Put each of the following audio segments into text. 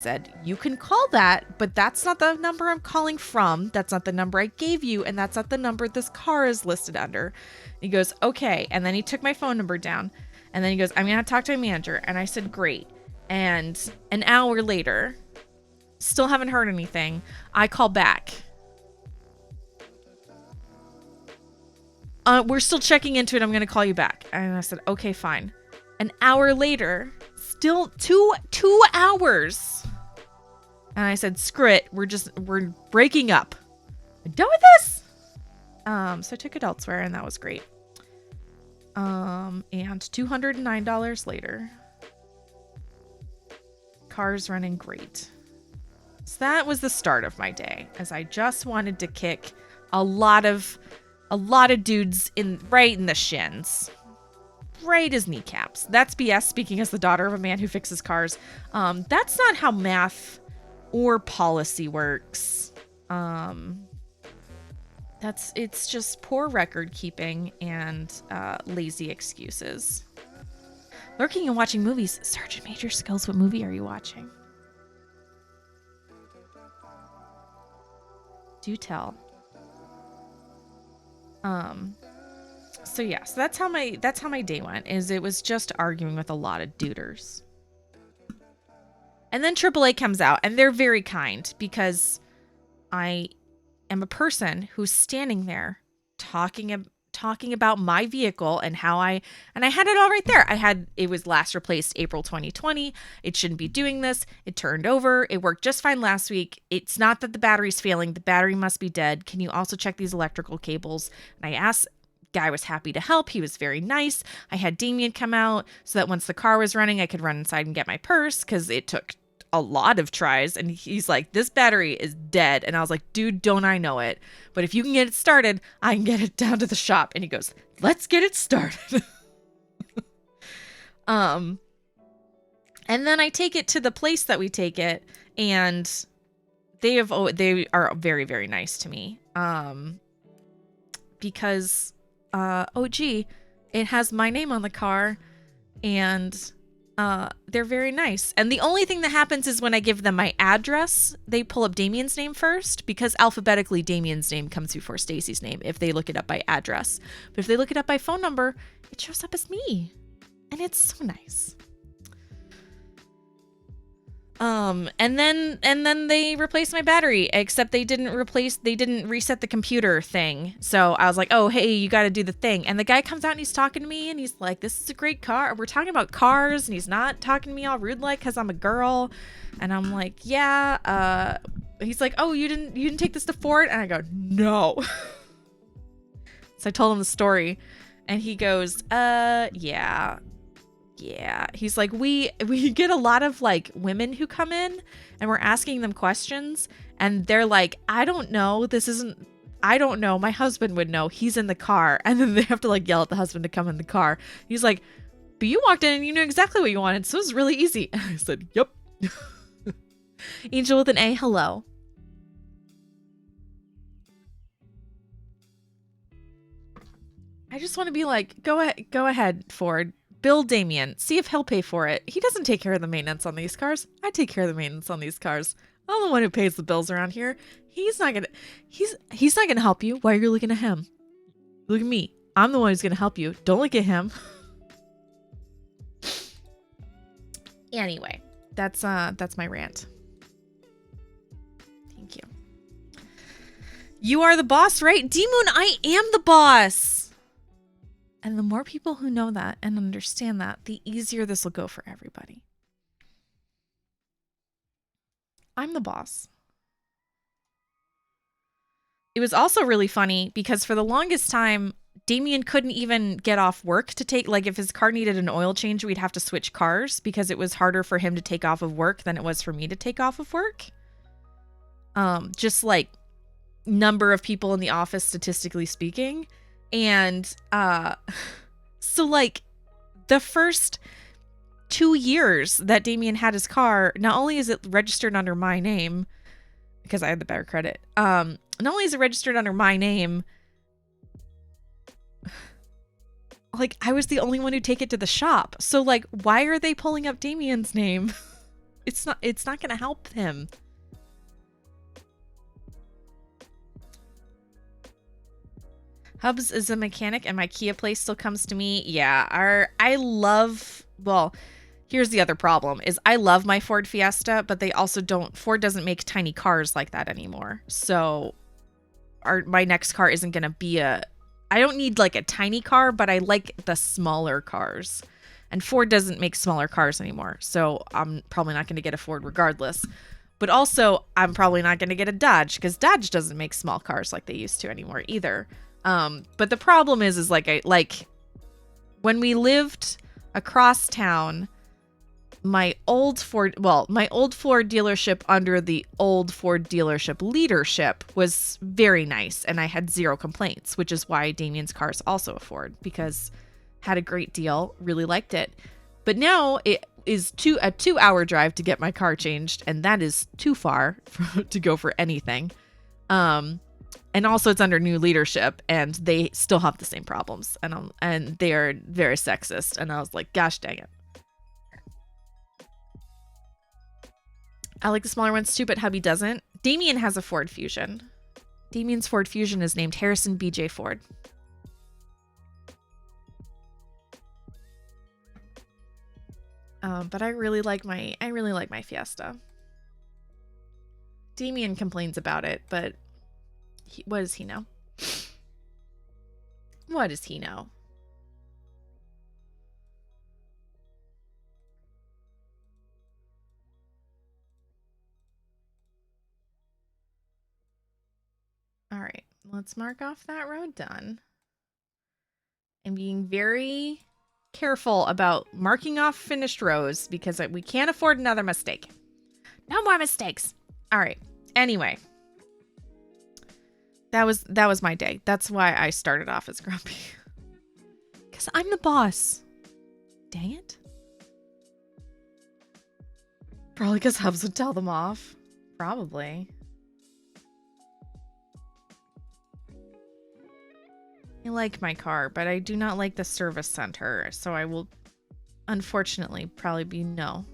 said, you can call that, but that's not the number I'm calling from. That's not the number I gave you, and that's not the number this car is listed under. He goes, okay. And then he took my phone number down, and then he goes, I'm gonna have to talk to my manager. And I said, great. And an hour later, still haven't heard anything. I call back. We're still checking into it. I'm gonna call you back. And I said, okay, fine. An hour later, still two hours. And I said, screw it. We're breaking up. I'm done with this. So I took it elsewhere, and that was great. And $209 later, car's running great. So that was the start of my day, as I just wanted to kick a lot of dudes right in the shins. Right as kneecaps. That's BS, speaking as the daughter of a man who fixes cars. That's not how math or policy works. It's just poor record keeping and lazy excuses. Lurking and watching movies. Sergeant Major Skills, what movie are you watching? Do tell. So yeah, so that's how my day went. It was just arguing with a lot of duders. And then AAA comes out, and they're very kind, because I am a person who's standing there talking about my vehicle and how I had it all right there. It was last replaced April 2020. It shouldn't be doing this. It turned over. It worked just fine last week. It's not that the battery's failing. The battery must be dead. Can you also check these electrical cables? And I asked. Guy was happy to help. He was very nice. I had Damien come out so that once the car was running, I could run inside and get my purse, because it took a lot of tries. And he's like, this battery is dead. And I was like, dude, don't I know it? But if you can get it started, I can get it down to the shop. And he goes, let's get it started. And then I take it to the place that we take it, and they are very, very nice to me. Because it has my name on the car, and they're very nice. And the only thing that happens is when I give them my address, they pull up Damien's name first, because alphabetically Damien's name comes before Stacy's name if they look it up by address. But if they look it up by phone number, it shows up as me, and it's so nice. And then they replaced my battery, except they didn't reset the computer thing. So I was like, oh, hey, you got to do the thing. And the guy comes out and he's talking to me, and he's like, this is a great car. We're talking about cars, and he's not talking to me all rude like, cause I'm a girl. And I'm like, yeah, he's like, oh, you didn't take this to Ford? And I go, no. So I told him the story, and he goes, yeah. He's like, we get a lot of like women who come in, and we're asking them questions, and they're like, I don't know, my husband would know, he's in the car. And then they have to like yell at the husband to come in the car. He's like, but you walked in and you knew exactly what you wanted, so it was really easy. And I said, yep. Angel with an A, hello. I just want to be like, go ahead, Ford. Bill Damien, see if he'll pay for it. He doesn't take care of the maintenance on these cars. I take care of the maintenance on these cars. I'm the one who pays the bills around here. He's not gonna help you. Why are you looking at him? Look at me. I'm the one who's gonna help you. Don't look at him. Anyway, that's my rant. Thank you. You are the boss, right? D-Moon, I am the boss. And the more people who know that and understand that, the easier this will go for everybody. I'm the boss. It was also really funny because for the longest time, Damien couldn't even get off work to take, like if his car needed an oil change, we'd have to switch cars because it was harder for him to take off of work than it was for me to take off of work. Just like number of people in the office, statistically speaking. And so like the first 2 years that Damien had his car, not only is it registered under my name because I had the better credit, not only is it registered under my name, like I was the only one who take it to the shop. So like, why are they pulling up Damien's name? It's not gonna help him. Hubs is a mechanic and my Kia place still comes to me. Yeah, well, here's the other problem is I love my Ford Fiesta, but Ford doesn't make tiny cars like that anymore. So my next car isn't going to be I don't need like a tiny car, but I like the smaller cars. And Ford doesn't make smaller cars anymore. So I'm probably not going to get a Ford regardless. But also, I'm probably not going to get a Dodge because Dodge doesn't make small cars like they used to anymore either. But the problem is like when we lived across town, my old Ford dealership under the old Ford dealership leadership was very nice, and I had zero complaints, which is why Damien's car is also a Ford, because had a great deal, really liked it. But now it is a 2-hour drive to get my car changed, and that is too far to go for anything. And also it's under new leadership and they still have the same problems and they are very sexist. And I was like, gosh dang it. I like the smaller ones too, but hubby doesn't. Damien has a Ford Fusion. Damien's Ford Fusion is named Harrison BJ Ford. But I really like my Fiesta. Damien complains about it, but what does he know? What does he know? All right, let's mark off that road done. I'm being very careful about marking off finished rows because we can't afford another mistake. No more mistakes. All right. Anyway. That was my day. That's why I started off as grumpy. Because I'm the boss. Dang it. Probably because Hubs would tell them off. Probably. I like my car, but I do not like the service center. So I will, unfortunately, probably be no.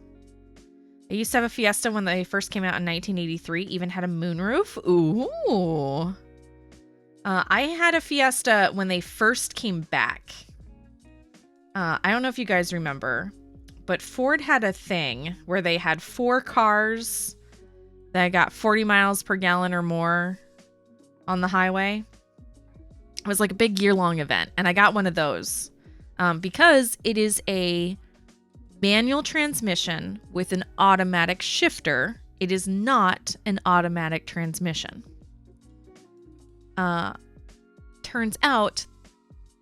I used to have a Fiesta when they first came out in 1983. Even had a moonroof. Ooh. I had a Fiesta when they first came back. I don't know if you guys remember, but Ford had a thing where they had 4 cars that got 40 miles per gallon or more on the highway. It was like a big year-long event, and I got one of those because it is a manual transmission with an automatic shifter. It is not an automatic transmission. Turns out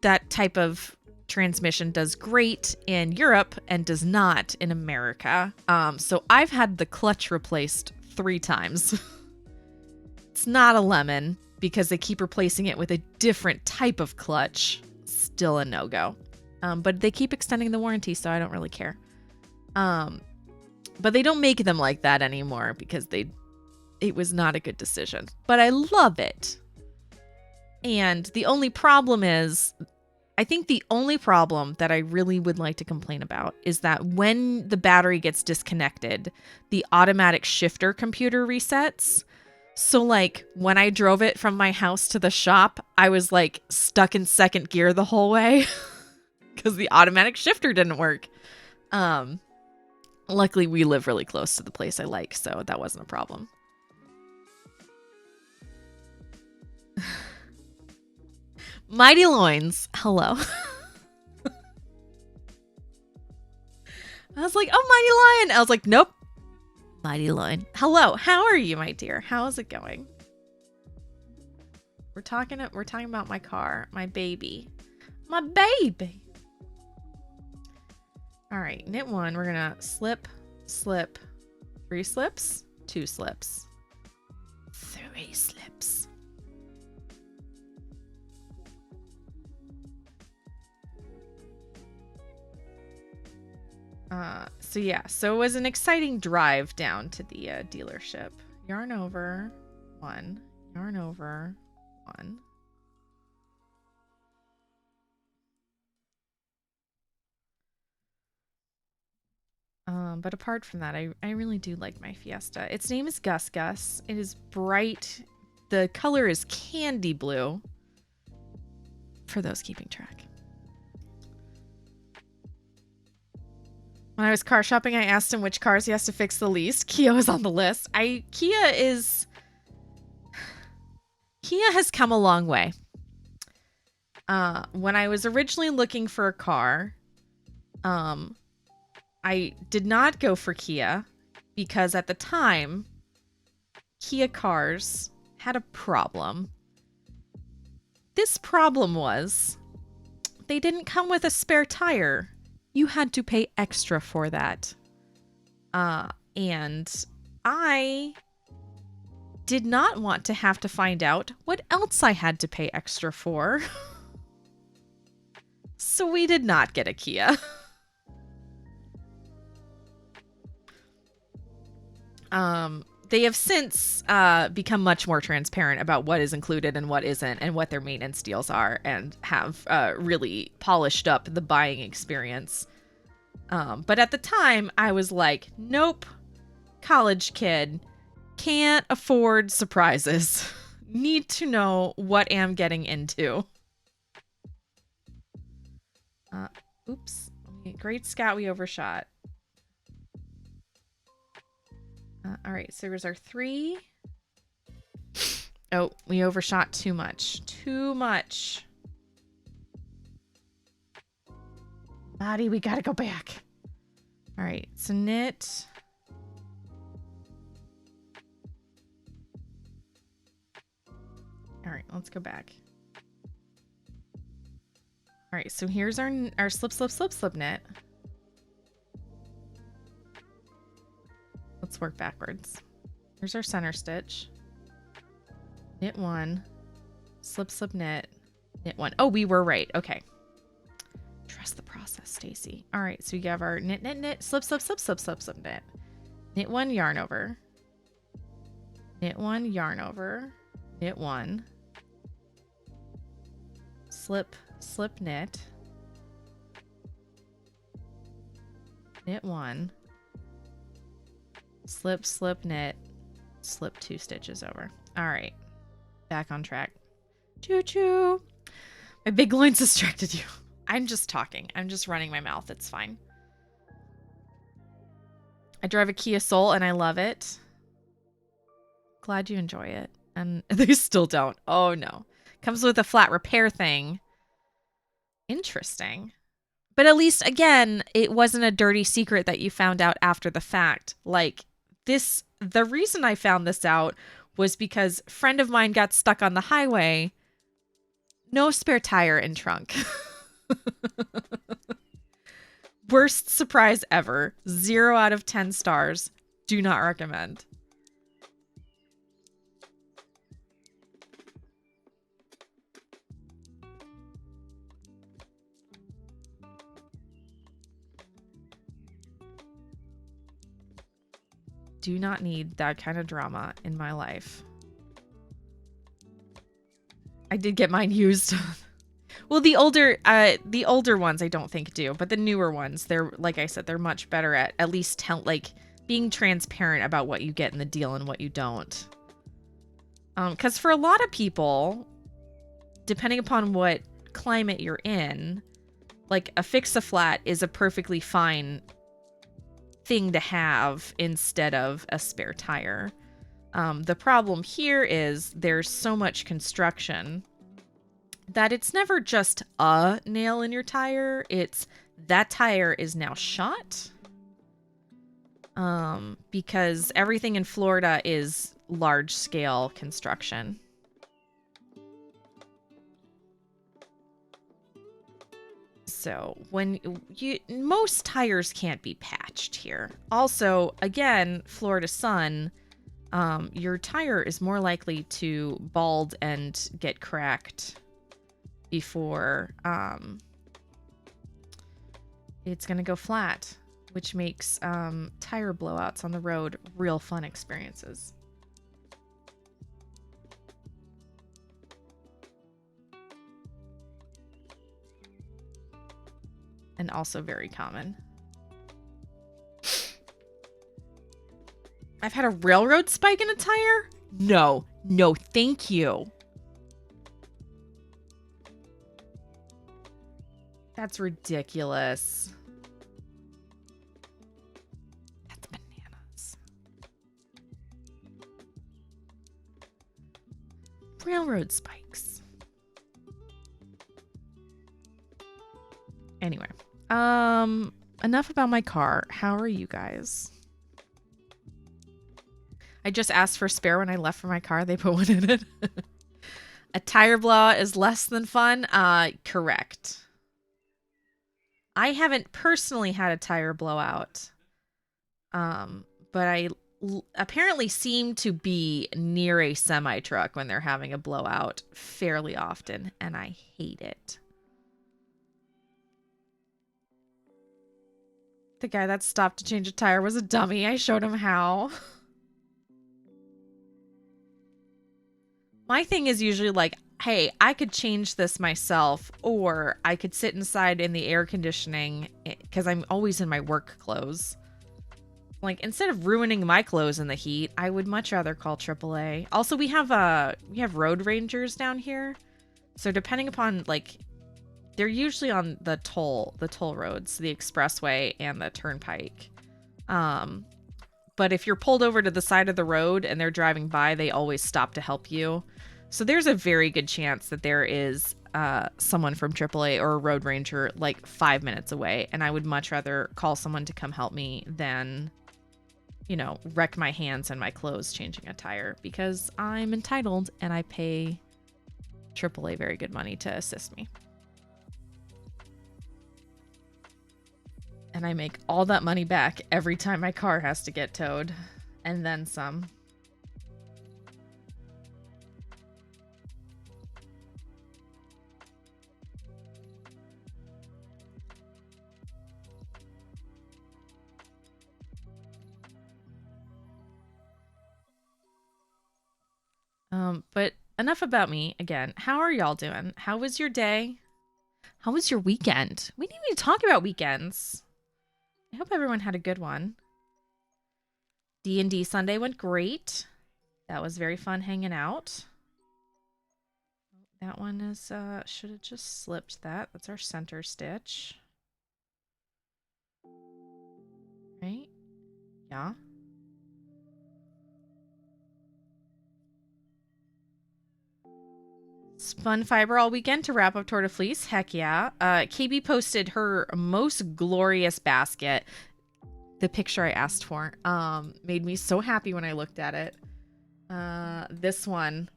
that type of transmission does great in Europe and does not in America. So I've had the clutch replaced 3 times. It's not a lemon because they keep replacing it with a different type of clutch. Still a no-go. But they keep extending the warranty, so I don't really care. But they don't make them like that anymore because it was not a good decision. But I love it. And the only problem is, I think the only problem that I really would like to complain about is that when the battery gets disconnected, the automatic shifter computer resets. So like when I drove it from my house to the shop, I was like stuck in second gear the whole way because the automatic shifter didn't work. Luckily we live really close to the place I like, so that wasn't a problem. Mighty Loins, hello. I was like, oh, Mighty Lion. I was like, nope. Mighty Lion. Hello, how are you, my dear? How is it going? We're talking about my car, my baby. My baby. All right, knit 1. We're gonna slip, 3 slips, 2 slips, 3 slips. So it was an exciting drive down to the dealership. Yarn over 1, yarn over 1. But apart from that, I really do like my Fiesta. Its name is Gus Gus. It is bright. The color is candy blue, for those keeping track. When I was car shopping, I asked him which cars he has to fix the least. Kia was on the list. Kia has come a long way. When I was originally looking for a car, I did not go for Kia because at the time, Kia cars had a problem. This problem was they didn't come with a spare tire. You had to pay extra for that. And I did not want to have to find out what else I had to pay extra for. So we did not get a Kia. They have since become much more transparent about what is included and what isn't and what their maintenance deals are, and have really polished up the buying experience. But at the time, I was like, nope, college kid, can't afford surprises. Need to know what I'm getting into. Oops. Great Scout, we overshot. All right, so there's our 3. Oh, we overshot too much. Too much. Body, we gotta go back. All right, so knit. All right, let's go back. All right, so here's our slip, slip, slip, slip knit. Let's work backwards. Here's our center stitch. Knit 1, slip, slip, knit, knit 1. Oh, we were right. Okay. Trust the process, Stacy. All right, so we have our knit, knit, knit, slip, slip, slip, slip, slip, slip, knit. Knit 1, yarn over. Knit 1, yarn over. Knit 1. Slip, slip, knit. Knit 1. Slip, slip, knit, slip 2 stitches over. All right, back on track. Choo-choo. My big loins distracted you. I'm just talking. I'm just running my mouth. It's fine. I drive a Kia Soul and I love it. Glad you enjoy it. And they still don't. Oh no. Comes with a flat repair thing. Interesting. But at least, again, it wasn't a dirty secret that you found out after the fact. Like, the reason I found this out was because a friend of mine got stuck on the highway. No spare tire in trunk. Worst surprise ever. 0 out of 10 stars. Do not recommend. Do not need that kind of drama in my life. I did get mine used. Well, the older ones I don't think do, but the newer ones, they're, like I said, they're much better at least being transparent about what you get in the deal and what you don't. Because for a lot of people, depending upon what climate you're in, like a fix-a-flat is a perfectly fine thing to have instead of a spare tire. The problem here is there's so much construction that it's never just a nail in your tire. It's that tire is now shot. Because everything in Florida is large scale construction. So most tires can't be patched here. Also, again, Florida sun, your tire is more likely to bald and get cracked before it's gonna go flat, which makes tire blowouts on the road real fun experiences. And also very common. I've had a railroad spike in a tire? No. No, thank you. That's ridiculous. That's bananas. Railroad spikes. Anyway, enough about my car. How are you guys? I just asked for a spare when I left for my car. They put one in it. A tire blowout is less than fun. Correct. I haven't personally had a tire blowout. But I apparently seem to be near a semi truck when they're having a blowout fairly often, and I hate it. The guy that stopped to change a tire was a dummy. I showed him how. My thing is usually like, hey, I could change this myself, or I could sit inside in the air conditioning because I'm always in my work clothes. Like, instead of ruining my clothes in the heat, I would much rather call AAA. Also, we have road rangers down here. So depending upon, like, they're usually on the toll roads, the expressway and the turnpike. But if you're pulled over to the side of the road and they're driving by, they always stop to help you. So there's a very good chance that there is someone from AAA or a road ranger like 5 minutes away. And I would much rather call someone to come help me than, you know, wreck my hands and my clothes changing a tire, because I'm entitled and I pay AAA very good money to assist me. And I make all that money back every time my car has to get towed, and then some. But enough about me again. How are y'all doing? How was your day? How was your weekend? We didn't even talk about weekends. I hope everyone had a good one. D&D Sunday went great. That was very fun hanging out. That one is, should have just slipped that. That's our center stitch. Right? Yeah. Spun fiber all weekend to wrap up Torta Fleece. Heck yeah. KB posted her most glorious basket. The picture I asked for made me so happy when I looked at it. This one.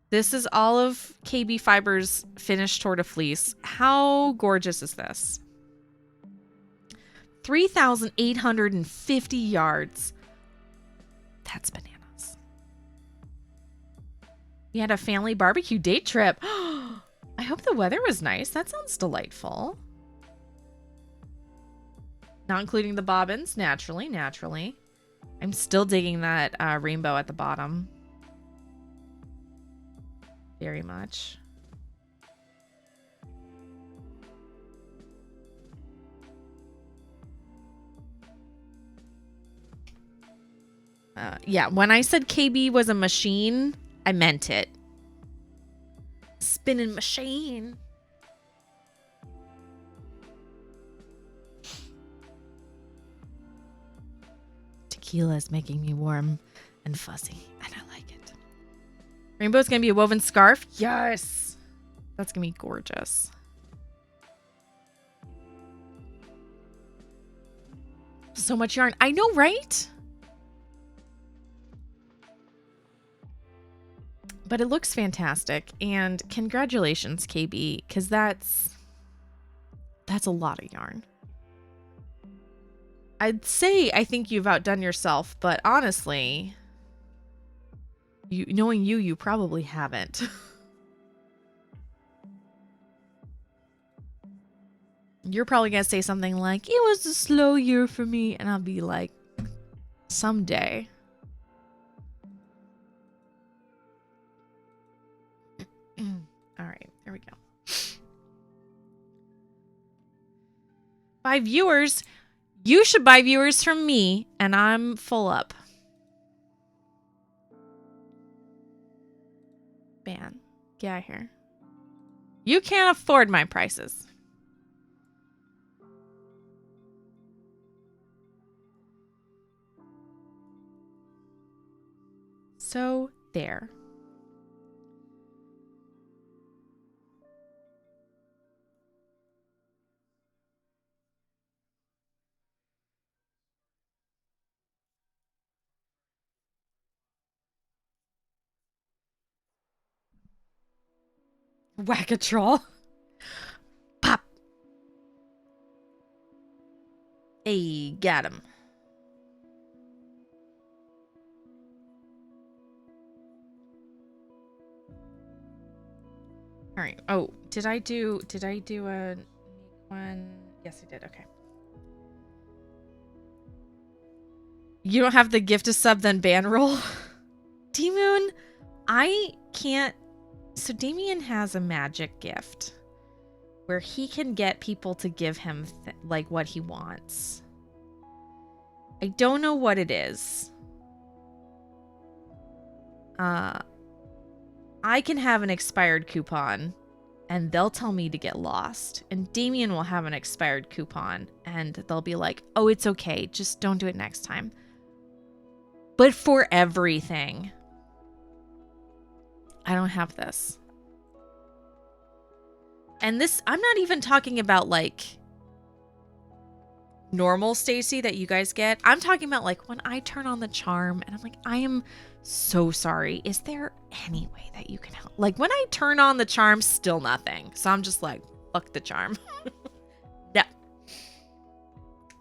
This is all of KB Fiber's finished Torta Fleece. How gorgeous is this? 3,850 yards. That's bananas. We had a family barbecue date trip. I hope the weather was nice. That sounds delightful. Not including the bobbins. Naturally. I'm still digging that rainbow at the bottom. Very much. Yeah, when I said KB was a machine, I meant it. Spinning machine. Tequila is making me warm and fuzzy, and I like it. Rainbow's gonna be a woven scarf. Yes, that's gonna be gorgeous. So much yarn. I know, right? But it looks fantastic, and congratulations, KB, because that's a lot of yarn. I'd say I think you've outdone yourself, but honestly, knowing you probably haven't. You're probably gonna say something like, "It was a slow year for me," and I'll be like, "Someday." All right, there we go. 5 viewers. You should buy viewers from me, and I'm full up. Ban. Get out of here. You can't afford my prices. So there. Whack a troll. Pop. Hey, got him. All right. Oh, did I do a one? Yes, I did. Okay. You don't have the gift of sub then ban roll? D-Moon, I can't. So Damien has a magic gift where he can get people to give him like what he wants. I don't know what it is. I can have an expired coupon and they'll tell me to get lost. And Damien will have an expired coupon and they'll be like, oh, it's okay. Just don't do it next time. But for everything. I don't have this. And this, I'm not even talking about like normal Stacy that you guys get. I'm talking about like when I turn on the charm and I'm like, I am so sorry. Is there any way that you can help? Like when I turn on the charm, still nothing. So I'm just like, fuck the charm. No.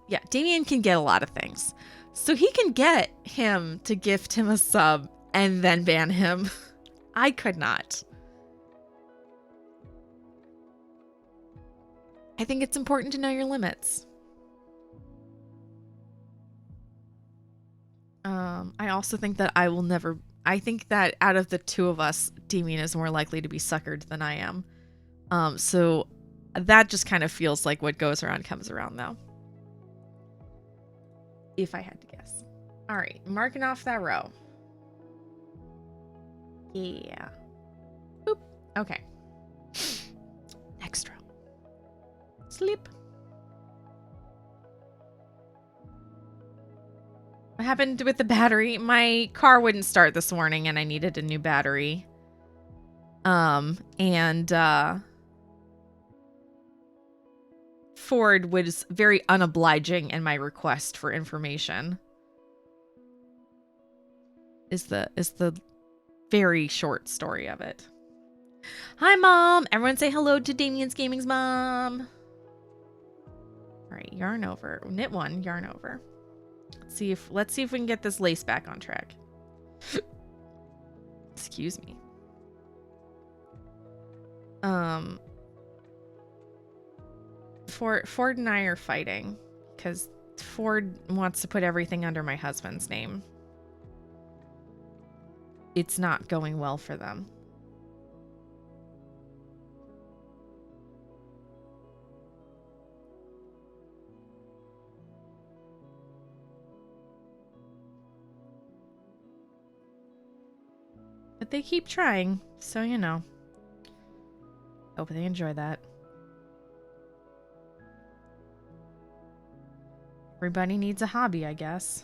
Yeah, Damien can get a lot of things. So he can get him to gift him a sub and then ban him. I could not. I think it's important to know your limits. I also think that I will never... I think that out of the two of us, Damien is more likely to be suckered than I am. So that just kind of feels like what goes around comes around, though. If I had to guess. All right, marking off that row. Yeah. Boop. Okay. Next row. Sleep. What happened with the battery? My car wouldn't start this morning and I needed a new battery. Ford was very unobliging in my request for information. Is the very short story of it. Hi, Mom. Everyone say hello to Damien's Gaming's mom. All right, yarn over. Knit one, yarn over. Let's see if we can get this lace back on track. Excuse me. Ford and I are fighting because Ford wants to put everything under my husband's name. It's not going well for them. But they keep trying, so you know. Hope they enjoy that. Everybody needs a hobby, I guess.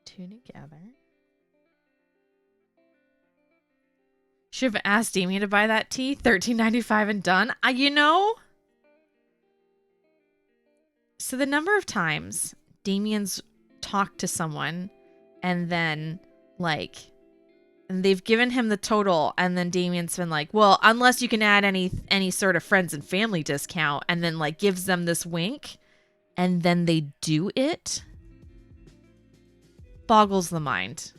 Two together. Should have asked Damien to buy that tea. $13.95 and done. You know? So the number of times Damien's talked to someone and then like and they've given him the total and then Damien's been like, well, unless you can add any sort of friends and family discount, and then like gives them this wink and then they do it, boggles the mind.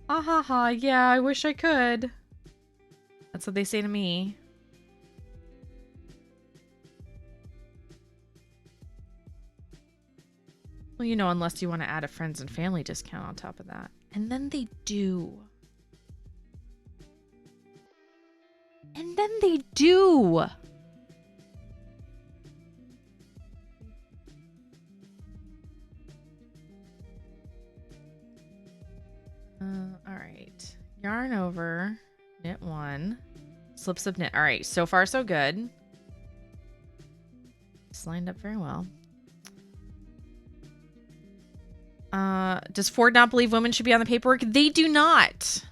Ha ha ha, yeah, I wish I could. That's what they say to me. Well, you know, unless you want to add a friends and family discount on top of that. And then they do. And then they do. Knit 1. Slips of knit. All right, so far so good. It's lined up very well. Does Ford not believe women should be on the paperwork? They do not.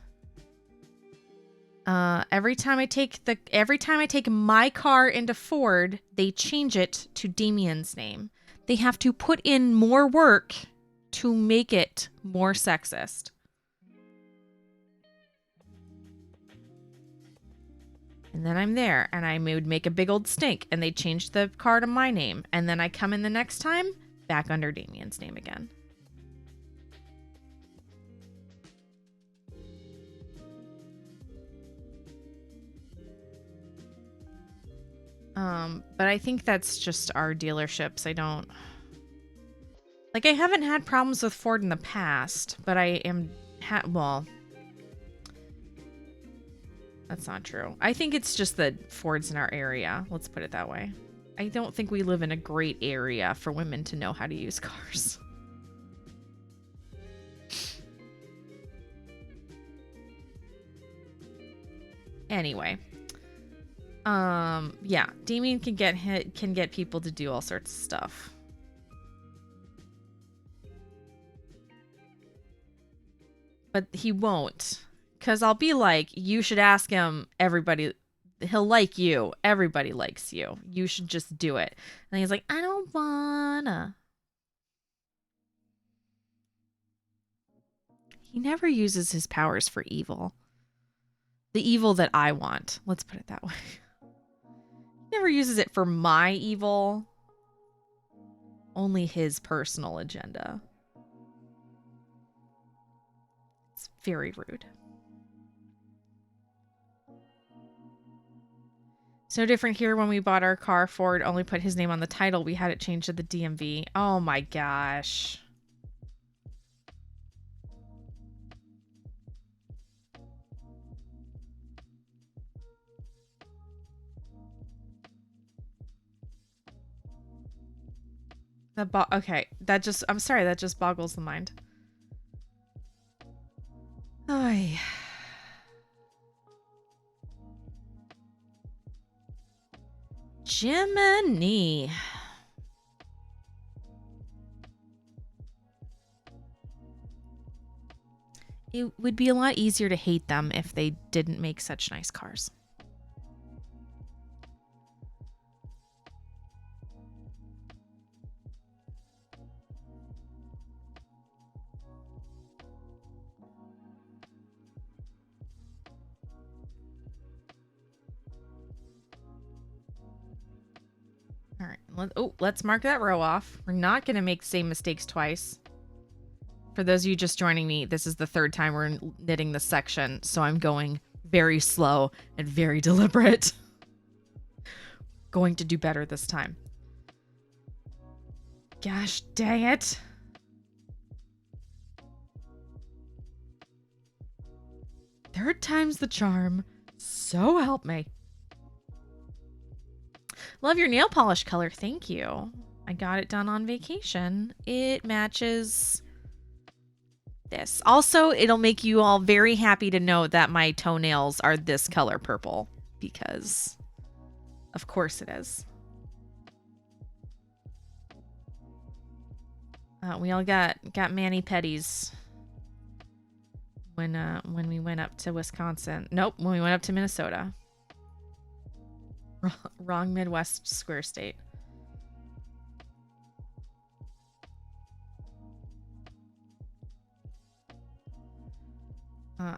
Every time I take my car into Ford, they change it to Damien's name. They have to put in more work to make it more sexist. And then I'm there, and I would make a big old stink, and they change the car to my name. And then I come in the next time, back under Damien's name again. But I think that's just our dealerships. I haven't had problems with Ford in the past, but I am, well, that's not true. I think it's just that Ford's in our area. Let's put it that way. I don't think we live in a great area for women to know how to use cars. Anyway. Yeah, Damien can get people to do all sorts of stuff. But he won't. Because I'll be like, you should ask him, everybody, he'll like you. Everybody likes you. You should just do it. And he's like, I don't wanna. He never uses his powers for evil. The evil that I want. Let's put it that way. He never uses it for my evil. Only his personal agenda. It's very rude. It's no different here. When we bought our car, Ford only put his name on the title. We had it changed to the DMV. Oh my gosh. Okay, I'm sorry, that just boggles the mind. Ay. Jiminy. It would be a lot easier to hate them if they didn't make such nice cars. All right. Let's mark that row off. We're not going to make the same mistakes twice. For those of you just joining me, this is the third time we're knitting this section, so I'm going very slow and very deliberate. Going to do better this time. Gosh dang it. Third time's the charm. So help me. Love your nail polish color. Thank you. I got it done on vacation. It matches this. Also, it'll make you all very happy to know that my toenails are this color purple, because of course it is. We all got mani-pedis when we went up to Wisconsin. Nope, when we went up to Minnesota. Wrong Midwest square state.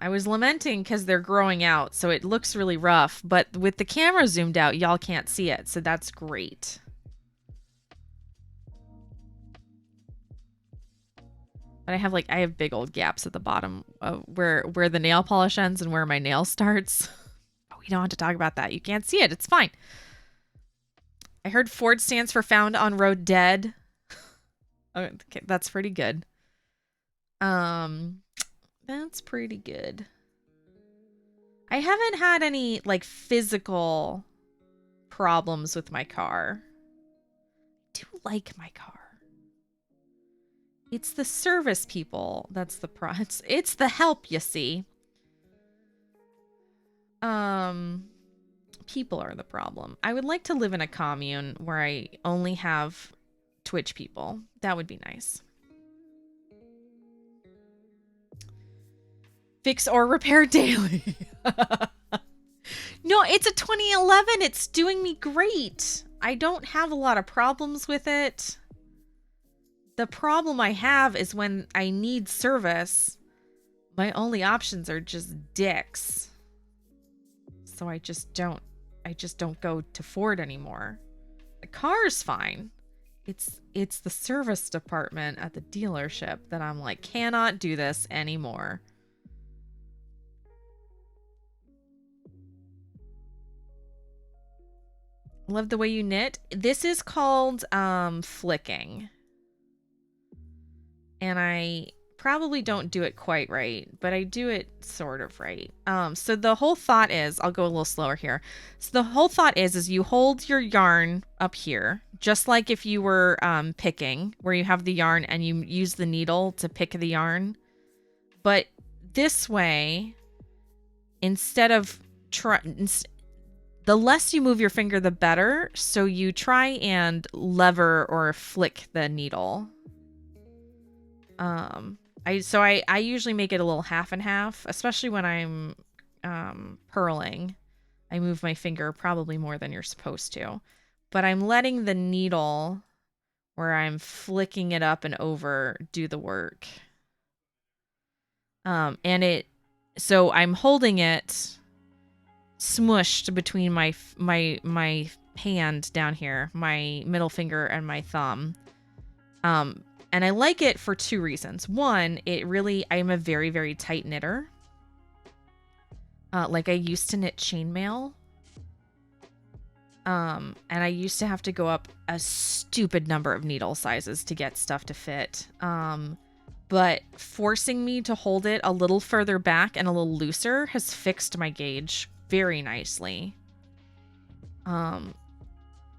I was lamenting because they're growing out, so it looks really rough. But with the camera zoomed out, y'all can't see it, so that's great. But I have big old gaps at the bottom where the nail polish ends and where my nail starts. Oh, we don't have to talk about that. You can't see it. It's fine. I heard Ford stands for Found on Road Dead. Okay, that's pretty good. That's pretty good. I haven't had any physical problems with my car. I do like my car. It's the service people that's the it's the help, you see. People are the problem. I would like to live in a commune where I only have Twitch people. That would be nice. Fix or repair daily. No, it's a 2011. It's doing me great. I don't have a lot of problems with it. The problem I have is when I need service, my only options are just dicks. So I just don't go to Ford anymore. The car's fine. It's the service department at the dealership that I'm like, cannot do this anymore. Love the way you knit. This is called flicking. And I probably don't do it quite right, but I do it sort of right. So the whole thought is, I'll go a little slower here. So the whole thought is you hold your yarn up here, just like if you were picking, where you have the yarn and you use the needle to pick the yarn. But this way, instead of the less you move your finger, the better. So you try and lever or flick the needle. I usually make it a little half and half, especially when I'm purling. I move my finger probably more than you're supposed to, but I'm letting the needle where I'm flicking it up and over do the work. So I'm holding it smushed between my hand down here, my middle finger and my thumb. And I like it for two reasons. One, I'm a very, very tight knitter. Like I used to knit chainmail. And I used to have to go up a stupid number of needle sizes to get stuff to fit. But forcing me to hold it a little further back and a little looser has fixed my gauge very nicely.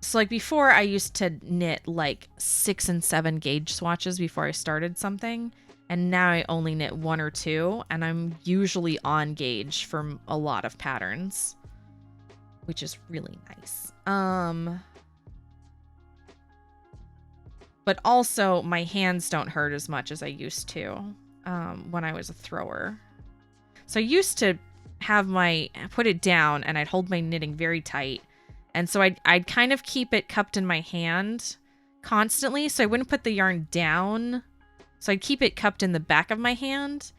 So like before I used to knit like 6 and 7 gauge swatches before I started something. And now I only knit 1 or 2, and I'm usually on gauge for a lot of patterns, which is really nice. But also my hands don't hurt as much as I used to when I was a thrower. So I used to put it down and I'd hold my knitting very tight. And so I'd kind of keep it cupped in my hand constantly. So I wouldn't put the yarn down. So I'd keep it cupped in the back of my hand,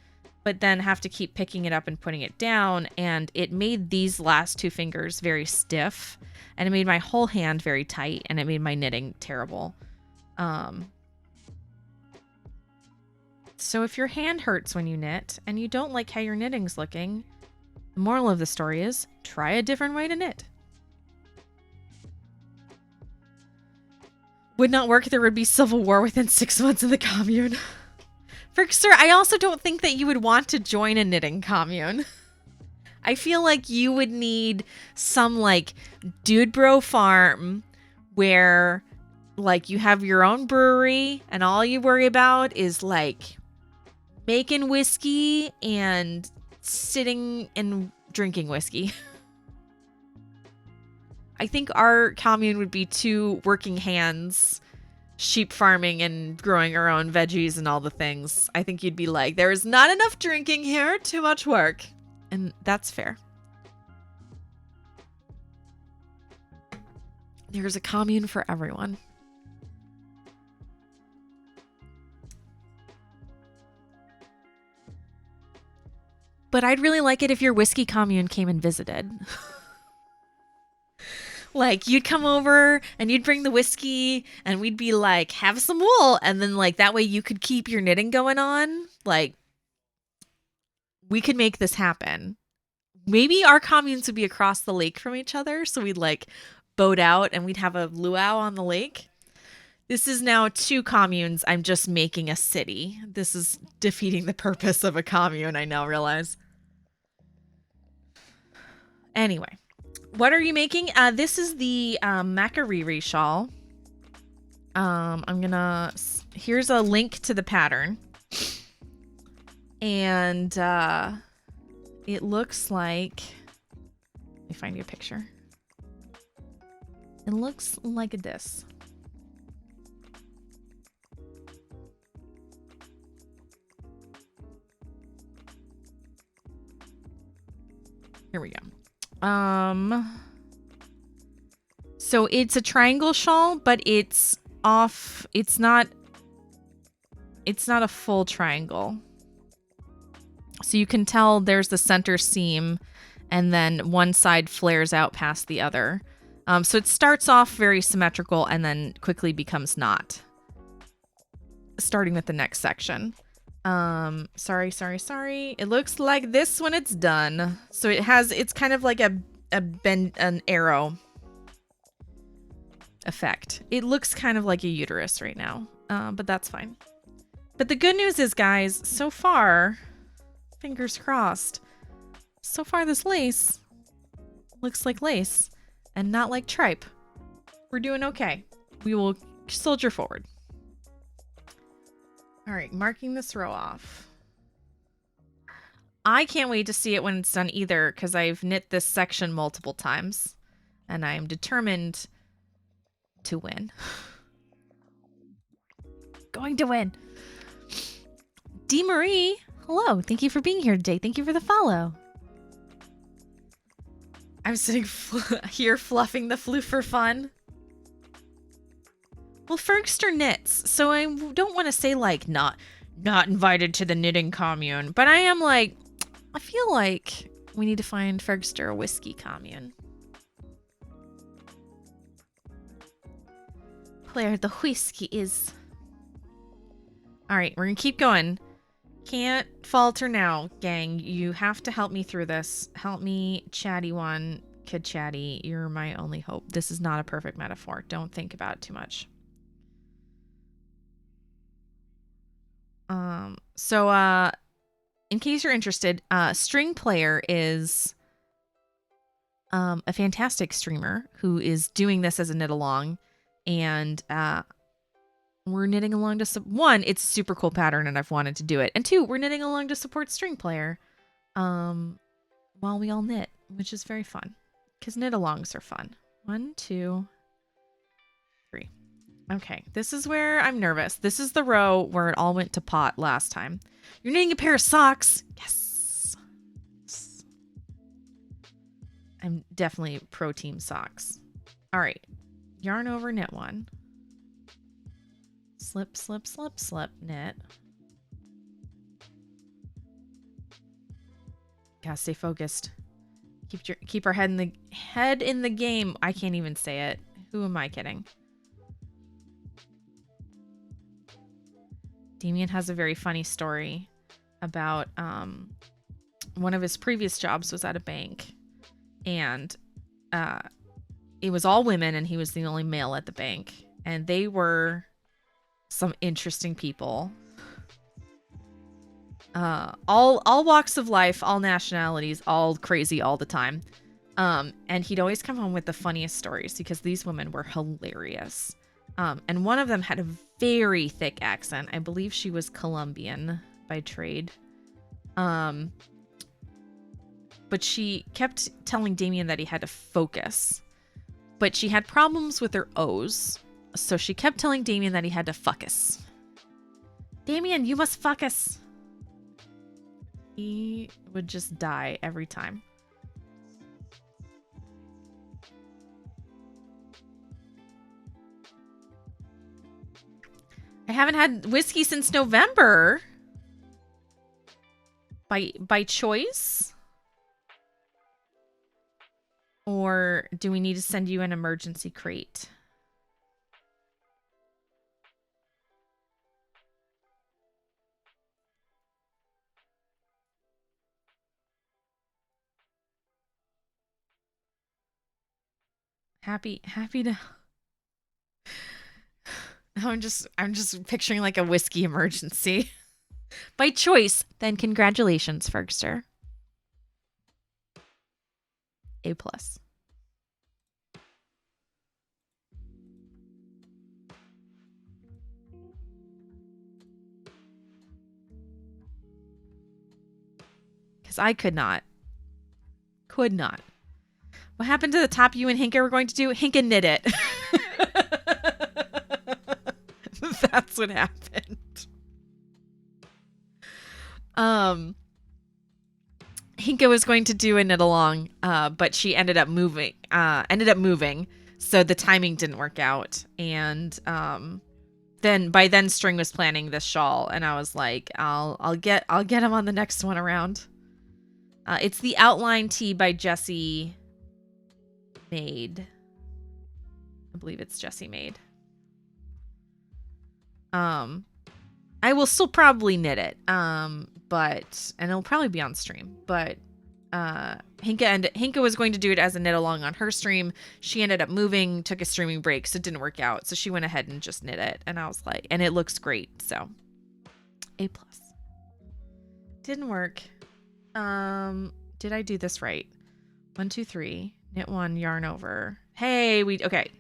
but then have to keep picking it up and putting it down. And it made these last 2 fingers very stiff, and it made my whole hand very tight, and it made my knitting terrible. So if your hand hurts when you knit and you don't like how your knitting's looking, the moral of the story is try a different way to knit. Would not work. There would be civil war within 6 months of the commune. Frickster, I also don't think that you would want to join a knitting commune. I feel like you would need some like dude bro farm where like you have your own brewery and all you worry about is like making whiskey and sitting and drinking whiskey. I think our commune would be 2 working hands, sheep farming and growing our own veggies and all the things. I think you'd be like, there is not enough drinking here, too much work. And that's fair. There's a commune for everyone. But I'd really like it if your whiskey commune came and visited. Like, you'd come over and you'd bring the whiskey and we'd be like, have some wool. And then, like, that way you could keep your knitting going on. Like, we could make this happen. Maybe our communes would be across the lake from each other. So we'd, like, boat out and we'd have a luau on the lake. This is now 2 communes. I'm just making a city. This is defeating the purpose of a commune, I now realize. Anyway. What are you making? This is the Macariri shawl. Here's a link to the pattern. And it looks like Let me find you a picture. It looks like this. Here we go. So it's a triangle shawl, but it's off. It's not a full triangle. So you can tell there's the center seam and then one side flares out past the other. So it starts off very symmetrical and then quickly becomes not. Starting with the next section. Sorry. It looks like this when it's done. So it's kind of like an arrow effect. It looks kind of like a uterus right now, but that's fine. But the good news is, guys, so far, fingers crossed, so far this lace looks like lace and not like tripe. We're doing okay. We will soldier forward. All right, marking this row off. I can't wait to see it when it's done either, because I've knit this section multiple times and I'm determined to win. Going to win. D. Marie, hello. Thank you for being here today. Thank you for the follow. I'm sitting here fluffing the floof for fun. Well, Fergster knits, so I don't want to say like not invited to the knitting commune, but I am like, I feel like we need to find Fergster a whiskey commune. Where the whiskey is. All right, we're gonna keep going. Can't falter now, gang. You have to help me through this. Help me, chatty one. Kid chatty, you're my only hope. This is not a perfect metaphor. Don't think about it too much. So in case you're interested, String Player is a fantastic streamer who is doing this as a knit along, and we're knitting along to one, it's a super cool pattern and I've wanted to do it, and two, we're knitting along to support String Player while we all knit, which is very fun because knit alongs are fun. 1, 2, 3. Okay, this is where I'm nervous. This is the row where it all went to pot last time. You're knitting a pair of socks. Yes. I'm definitely pro team socks. All right. Yarn over, knit one. Slip, slip, slip, slip, knit. Gotta stay focused. Keep our head in the game. I can't even say it. Who am I kidding? Damien has a very funny story about one of his previous jobs was at a bank, and it was all women and he was the only male at the bank, and they were some interesting people. All walks of life, all nationalities, all crazy all the time. And he'd always come home with the funniest stories because these women were hilarious. And one of them had a very thick accent. I believe she was Colombian by trade. But she kept telling Damien that he had to focus. But she had problems with her O's. So she kept telling Damien that he had to fuckus. Damien, you must fuckus. He would just die every time. I haven't had whiskey since November. By choice? Or do we need to send you an emergency crate? Happy to. I'm just picturing like a whiskey emergency. By choice, then congratulations, Fergster. A+. Because I could not. What happened to the top you and Hinka were going to do? Hinka knit it. That's what happened. Hinka was going to do a knit along, but she ended up moving. So the timing didn't work out. And then String was planning this shawl, and I was like, I'll get him on the next one around. It's the Outline Tee by Jessie Made. I believe it's Jessie Made. I will still probably knit it. And it'll probably be on stream, but Hinka was going to do it as a knit along on her stream. She ended up moving, took a streaming break, so it didn't work out. So she went ahead and just knit it, and I was like, and it looks great. So A+. Didn't work. Did I do this right? 1, 2, 3, knit 1, yarn over. Hey, okay.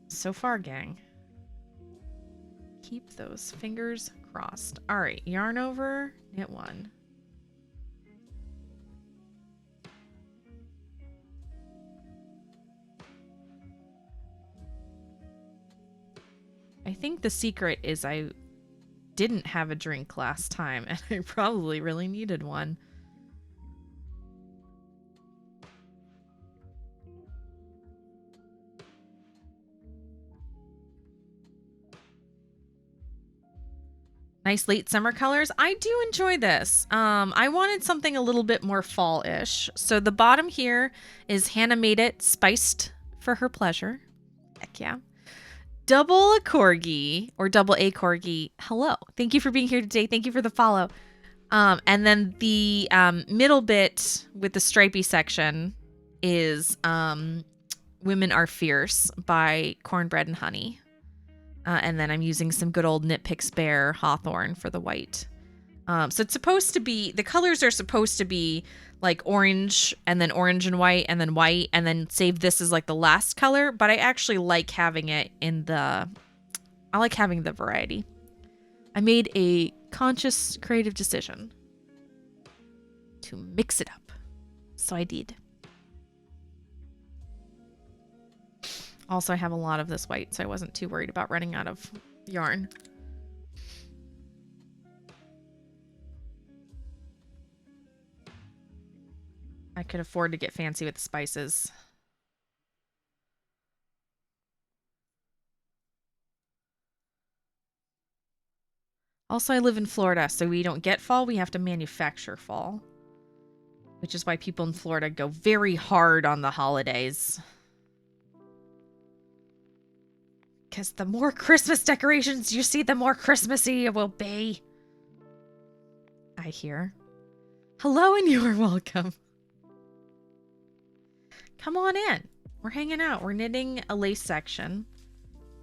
So far, gang. Keep those fingers crossed. All right, yarn over, knit 1. I think the secret is I didn't have a drink last time, and I probably really needed one. Nice late summer colors. I do enjoy this. I wanted something a little bit more fall-ish. So the bottom here is Hannah Made It, spiced for her pleasure. Heck yeah. Double a corgi, or double a corgi. Hello. Thank you for being here today. Thank you for the follow. And then the middle bit with the stripy section is Women Are Fierce by Cornbread and Honey. And then I'm using some good old Knit Picks Bear Hawthorne for the white. So it's supposed to be, the colors are supposed to be like orange and white, and then save this as like the last color. But I actually like having it I like having the variety. I made a conscious creative decision to mix it up. So I did. Also, I have a lot of this white, so I wasn't too worried about running out of yarn. I could afford to get fancy with the spices. Also, I live in Florida, so we don't get fall. We have to manufacture fall. Which is why people in Florida go very hard on the holidays. Because the more Christmas decorations you see, the more Christmassy it will be. I hear. Hello, and you are welcome. Come on in. We're hanging out. We're knitting a lace section.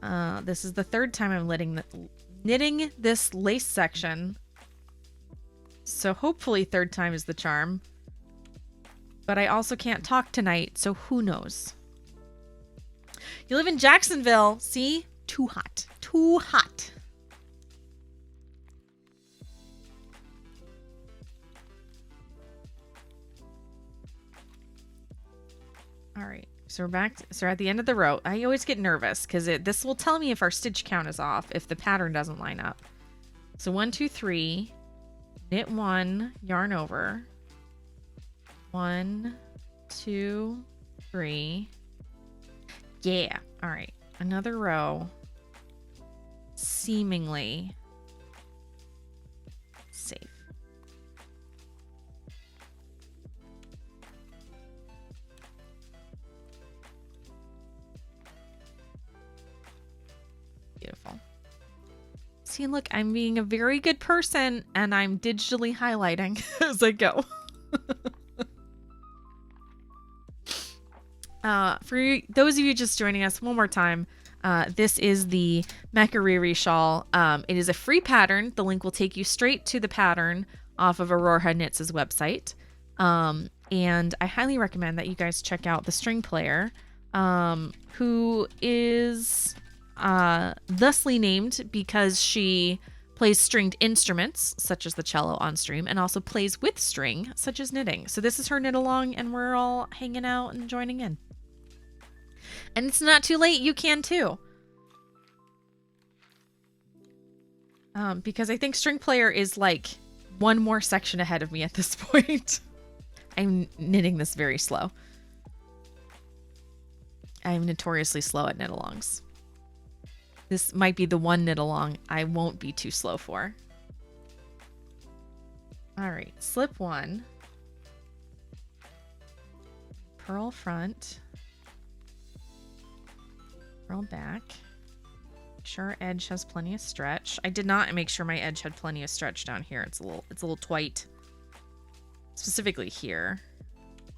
This is the third time I'm knitting this lace section. So hopefully third time is the charm. But I also can't talk tonight, so who knows? You live in Jacksonville. See? Too hot. Too hot. All right. So we're back. So we're at the end of the row. I always get nervous because this will tell me if our stitch count is off, if the pattern doesn't line up. So 1, 2, 3. Knit 1, yarn over. 1, 2, 3. Yeah. All right. Another row. Seemingly safe. Beautiful. See, look, I'm being a very good person, and I'm digitally highlighting as I go. For those of you just joining us one more time, this is the Makariri shawl. It is a free pattern. The link will take you straight to the pattern off of Aurora Knits' website. And I highly recommend that you guys check out the string player, who is thusly named because she plays stringed instruments, such as the cello on stream, and also plays with string, such as knitting. So this is her knit along, and we're all hanging out and joining in. And it's not too late. You can too. Because I think string player is like one more section ahead of me at this point. I'm knitting this very slow. I'm notoriously slow at knit alongs. This might be the one knit along I won't be too slow for. All right, slip one. Purl front. Purl back. Make sure our edge has plenty of stretch. I did not make sure my edge had plenty of stretch down here. It's a little tight. Specifically here.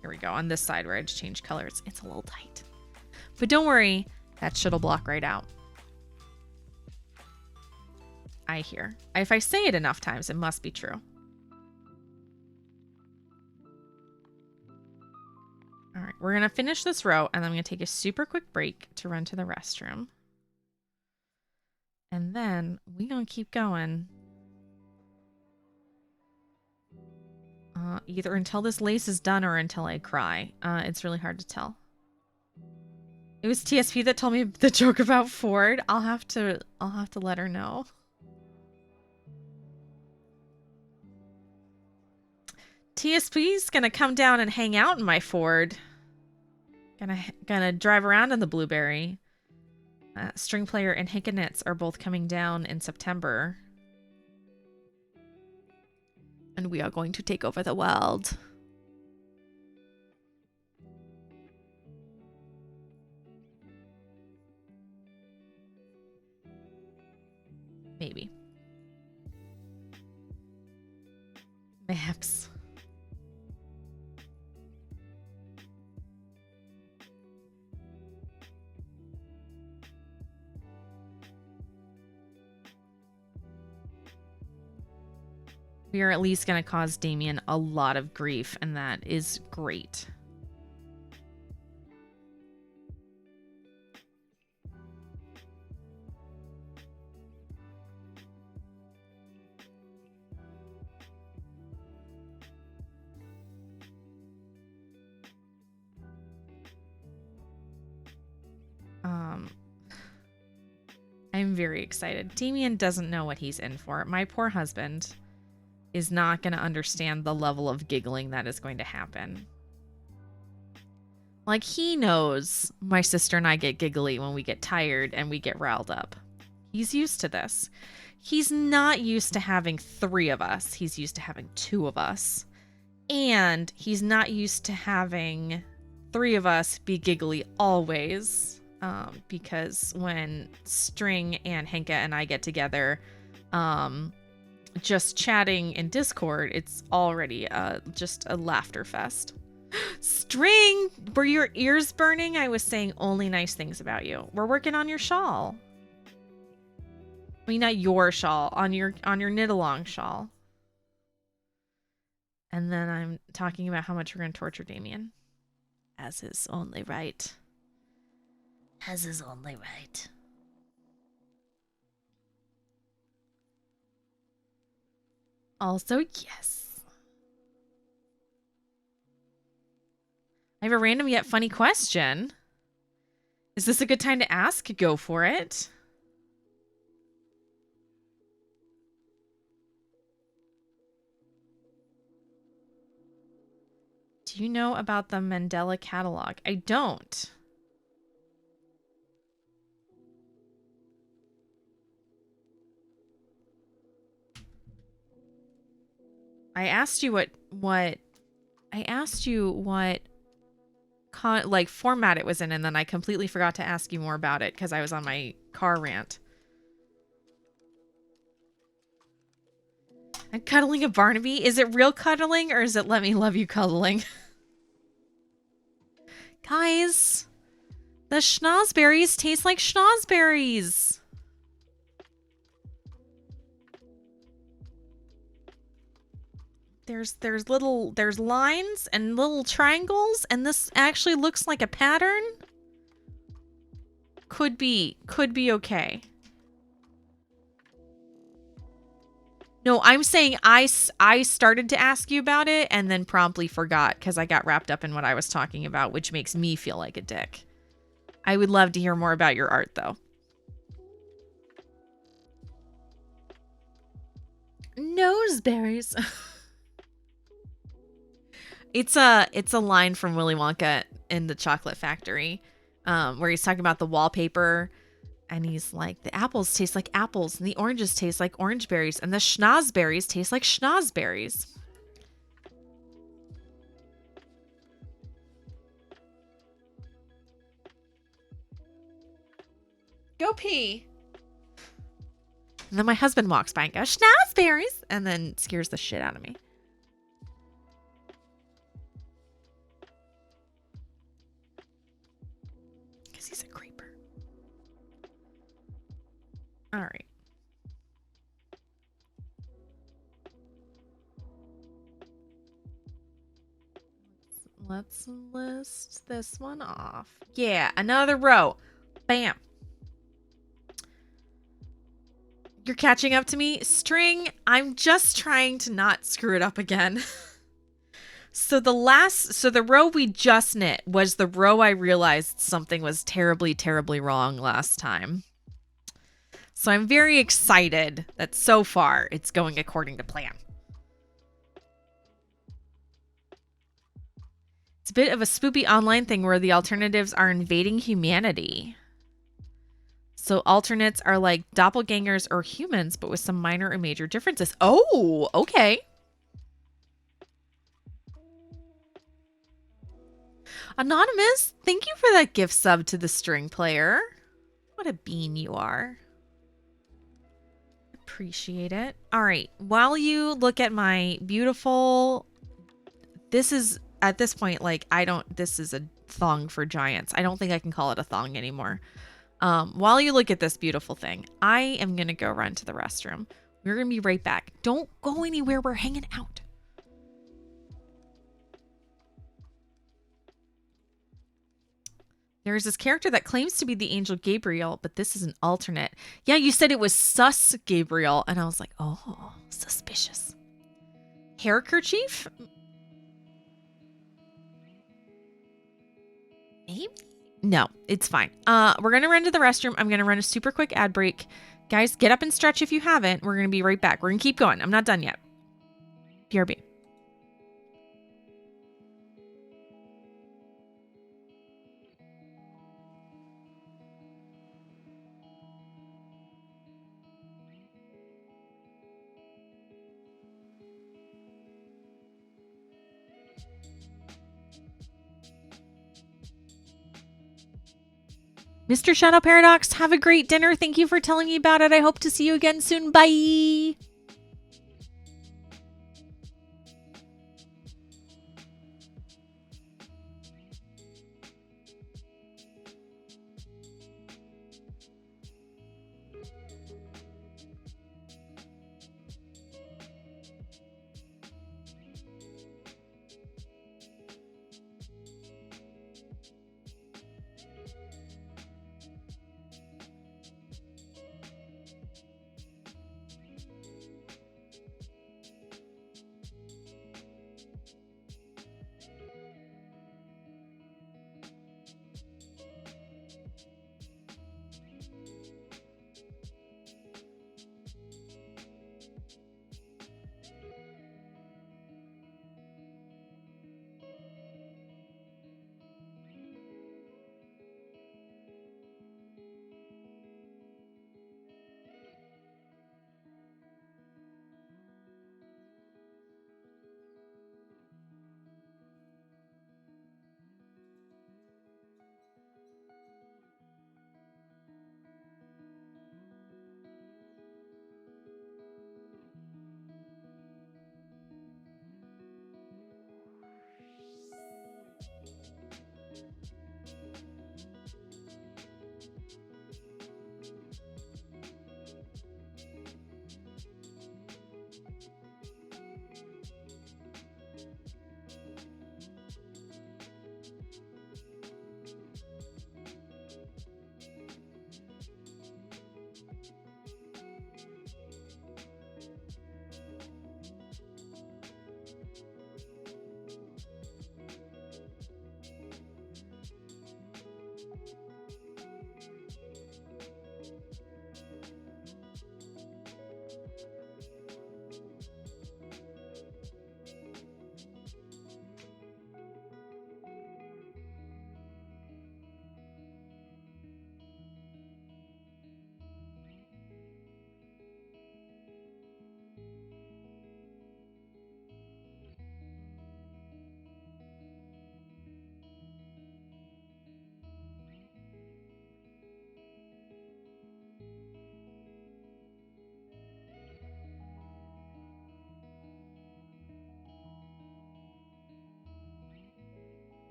Here we go. On this side where I just changed colors, it's a little tight. But don't worry, that shit'll block right out. I hear. If I say it enough times, it must be true. All right, we're going to finish this row, and then I'm going to take a super quick break to run to the restroom. And then we're going to keep going. Either until this lace is done or until I cry. It's really hard to tell. It was TSP that told me the joke about Ford. I'll have to let her know. TSP's gonna come down and hang out in my Ford. Gonna drive around in the Blueberry. String Player and Hinka Knits are both coming down in September. And we are going to take over the world. Maybe. Maps. We are at least going to cause Damien a lot of grief, and that is great. I'm very excited. Damien doesn't know what he's in for. My poor husband is not going to understand the level of giggling that is going to happen. Like, he knows my sister and I get giggly when we get tired and we get riled up. He's used to this. He's not used to having 3 of us. He's used to having 2 of us. And he's not used to having 3 of us be giggly always. Because when String and Henka and I get together, just chatting in Discord, it's already just a laughter fest. String, were your ears burning? I was saying only nice things about you. We're working on your shawl. I mean, not your shawl, on your knit along shawl. And then I'm talking about how much we're going to torture Damien. As is only right. As is only right. Also, yes. I have a random yet funny question. Is this a good time to ask? Go for it. Do you know about the Mandela catalog? I don't. I asked you what like format it was in, and then I completely forgot to ask you more about it because I was on my car rant. I'm cuddling a Barnaby. Is it real cuddling or is it let me love you cuddling? Guys, the schnozberries taste like schnozberries. There's lines and little triangles, and this actually looks like a pattern. Could be okay. No, I'm saying I started to ask you about it and then promptly forgot because I got wrapped up in what I was talking about, which makes me feel like a dick. I would love to hear more about your art, though. Noseberries. It's a line from Willy Wonka in the Chocolate Factory, where he's talking about the wallpaper, and he's like, the apples taste like apples, and the oranges taste like orange berries, and the schnozberries taste like schnozberries. Go pee. And then my husband walks by and goes, schnozberries, and then scares the shit out of me. Because he's a creeper. All right. Let's list this one off. Yeah, another row. Bam. You're catching up to me? String, I'm just trying to not screw it up again. So the row we just knit was the row I realized something was terribly, terribly wrong last time. So I'm very excited that so far it's going according to plan. It's a bit of a spoopy online thing where the alternatives are invading humanity. So alternates are like doppelgangers or humans, but with some minor or major differences. Oh, okay. Anonymous, thank you for that gift sub to the string player. What a bean you are. Appreciate it. All right. While you look at my beautiful, this is at this point, like, this is a thong for giants. I don't think I can call it a thong anymore. While you look at this beautiful thing, I am going to go run to the restroom. We're going to be right back. Don't go anywhere. We're hanging out. There's this character that claims to be the angel Gabriel, but this is an alternate. Yeah, you said it was sus Gabriel, and I was like, oh, suspicious. Hair kerchief? Maybe? No, it's fine. We're going to run to the restroom. I'm going to run a super quick ad break. Guys, get up and stretch if you haven't. We're going to be right back. We're going to keep going. I'm not done yet. BRB. Mr. Shadow Paradox, have a great dinner. Thank you for telling me about it. I hope to see you again soon. Bye.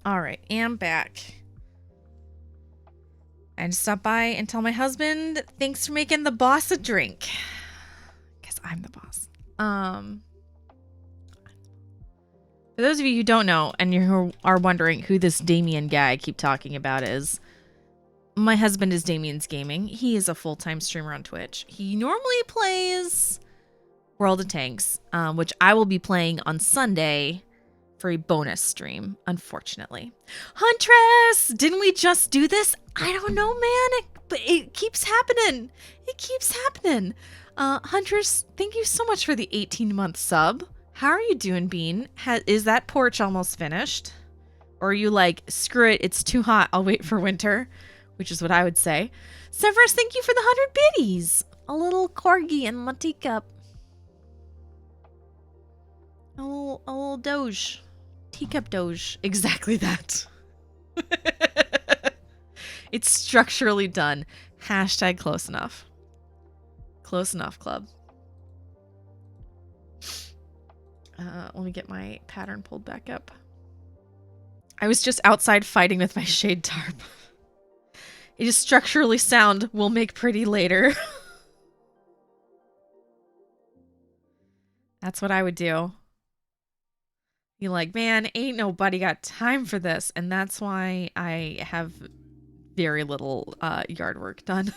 All right, am back. I had to stop by and tell my husband, thanks for making the boss a drink. Because I'm the boss. For those of you who don't know and you are wondering who this Damien guy I keep talking about is, my husband is Damien's Gaming. He is a full-time streamer on Twitch. He normally plays World of Tanks, which I will be playing on Sunday for a bonus stream, unfortunately. Huntress! Didn't we just do this? I don't know, man. But it keeps happening. It keeps happening. Huntress, thank you so much for the 18-month sub. How are you doing, Bean? Is that porch almost finished? Or are you like, screw it, it's too hot, I'll wait for winter? Which is what I would say. Severus, thank you for the 100 biddies. A little corgi in my teacup. A little doge. Teacup doge. Exactly that. It's structurally done. Hashtag close enough. Close enough, club. Let me get my pattern pulled back up. I was just outside fighting with my shade tarp. It is structurally sound. We'll make pretty later. That's what I would do. Be like, man, ain't nobody got time for this. And that's why I have very little yard work done.